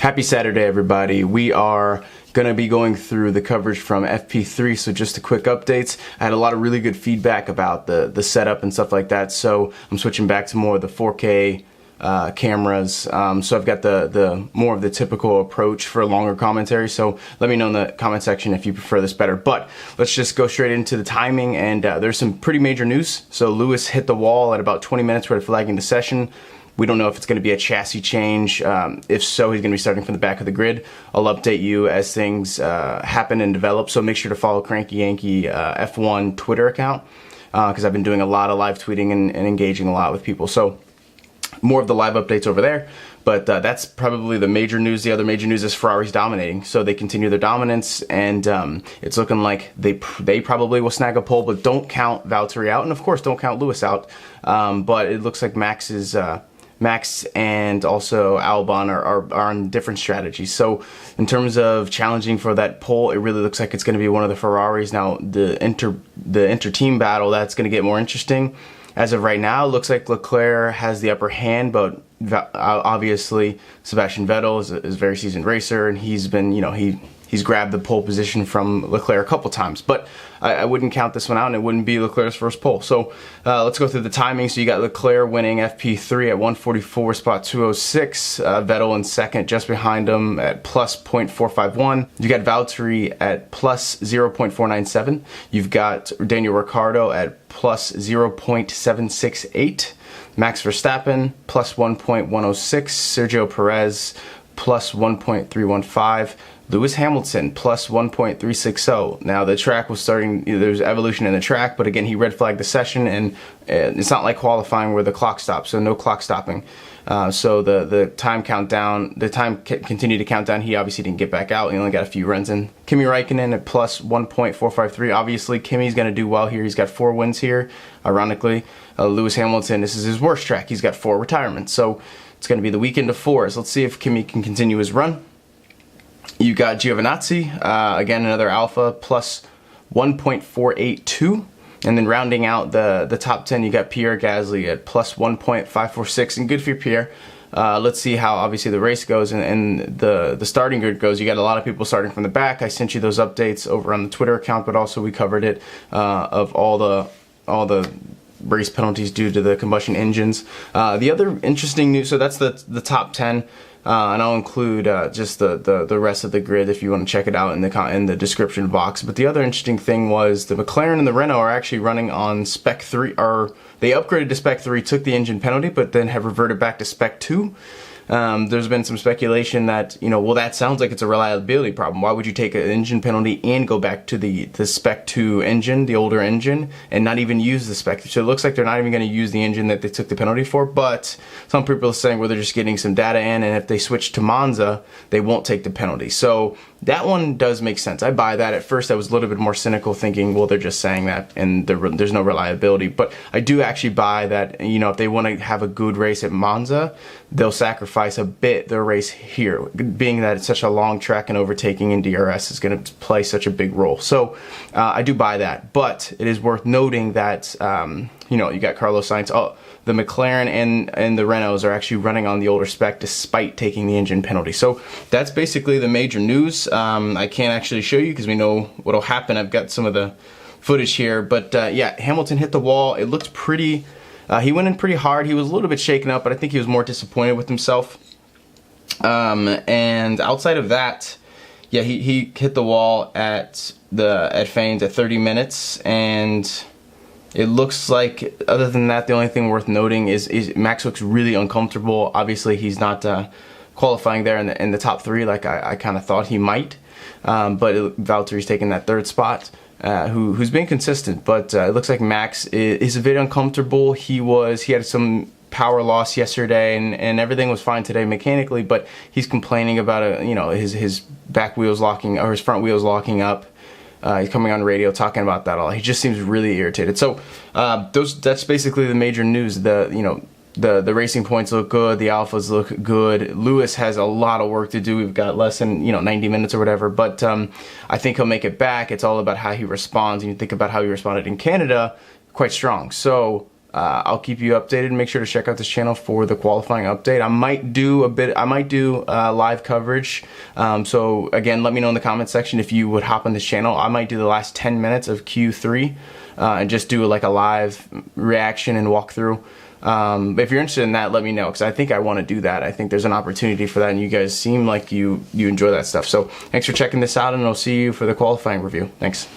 Happy Saturday, everybody. We are going to be going through the coverage from FP3, so just a quick updates. I had a lot of really good feedback about the setup and stuff like that, so I'm switching back to more of the 4K cameras. So I've got the more of the typical approach for a longer commentary, so let me know in the comment section if you prefer this better. But let's just go straight into the timing, and there's some pretty major news. So Lewis hit the wall at about 20 minutes for flagging the session. We don't know if it's going to be a chassis change. If so, he's going to be starting from the back of the grid. I'll update you as things happen and develop, so make sure to follow Cranky Yankee F1 Twitter account, because I've been doing a lot of live tweeting and engaging a lot with people. So more of the live updates over there, but that's probably the major news. The other major news is Ferraris dominating, so they continue their dominance, and it's looking like they probably will snag a pole, but don't count Valtteri out, and of course don't count Lewis out. But it looks like Max and also Albon are on different strategies. So in terms of challenging for that pole, it really looks like it's going to be one of the Ferraris. Now the inter-team battle, that's going to get more interesting. As of right now, it looks like Leclerc has the upper hand, but obviously Sebastian Vettel is a very seasoned racer, and he's been, he's grabbed the pole position from Leclerc a couple times. But I wouldn't count this one out, and it wouldn't be Leclerc's first pole. So let's go through the timing. So you got Leclerc winning FP3 at 144, spot 206. Vettel in second, just behind him at plus 0.451. You got Valtteri at plus 0.497. You've got Daniel Ricciardo at plus 0.768. Max Verstappen plus 1.106. Sergio Perez plus 1.315. Lewis Hamilton plus 1.360. Now the track was starting, there's evolution in the track, but again he red flagged the session, and it's not like qualifying where the clock stops, so no clock stopping. So the time countdown, continued to count down. He obviously didn't get back out. He only got a few runs in. Kimi Raikkonen at plus 1.453. Obviously Kimi's going to do well here. He's got 4 wins here. Ironically, Lewis Hamilton, this is his worst track. He's got 4 retirements. So it's going to be the weekend of 4s. Let's see if Kimi can continue his run. You got Giovinazzi, again another Alfa, plus 1.482. And then rounding out the top 10, you got Pierre Gasly at plus 1.546, and good for Pierre. Let's see how obviously the race goes and the starting grid goes. You got a lot of people starting from the back. I sent you those updates over on the Twitter account, but also we covered it of all the race penalties due to the combustion engines. The other interesting news, so that's the top 10. And I'll include just the rest of the grid if you want to check it out in the description box. But the other interesting thing was the McLaren and the Renault are actually running on Spec 3, or they upgraded to Spec 3, took the engine penalty, but then have reverted back to Spec 2. There's been some speculation that, well, that sounds like it's a reliability problem. Why would you take an engine penalty and go back to the Spec 2 engine, the older engine, and not even use the Spec 3? So it looks like they're not even going to use the engine that they took the penalty for, but some people are saying, well, they're just getting some data in, and if they switch to Monza, they won't take the penalty. So that one does make sense. I buy that. At first, I was a little bit more cynical, thinking, well, they're just saying that, and there's no reliability. But I do actually buy that, if they want to have a good race at Monza, they'll sacrifice a bit their race here, being that it's such a long track, and overtaking in DRS is going to play such a big role. So I do buy that. But it is worth noting that, you got Carlos Sainz. Oh, the McLaren and the Renaults are actually running on the older spec despite taking the engine penalty. So that's basically the major news. I can't actually show you because we know what'll happen. I've got some of the footage here, but yeah, Hamilton hit the wall. It looked pretty. He went in pretty hard. He was a little bit shaken up, but I think he was more disappointed with himself. And outside of that, yeah, he hit the wall at Fanes at 30 minutes, and it looks like, other than that, the only thing worth noting is Max looks really uncomfortable. Obviously, he's not qualifying there in the top 3 like I kind of thought he might. But Valtteri's taking that 3rd spot, who's been consistent. But it looks like Max is a bit uncomfortable. He had some power loss yesterday, and everything was fine today mechanically, but he's complaining about his back wheels locking, or his front wheels locking up. He's coming on radio talking about that all. He just seems really irritated. So that's basically the major news. The Racing Points look good. The Alphas look good. Lewis has a lot of work to do. We've got less than 90 minutes or whatever, but I think he'll make it back. It's all about how he responds, and you think about how he responded in Canada, quite strong. So I'll keep you updated. Make sure to check out this channel for the qualifying update. I might do live coverage. So again, let me know in the comment section if you would hop on this channel. I might do the last 10 minutes of Q3 and just do like a live reaction and walkthrough. If you're interested in that, let me know, because I think I want to do that. I think there's an opportunity for that, and you guys seem like you enjoy that stuff. So thanks for checking this out, and I'll see you for the qualifying review. Thanks.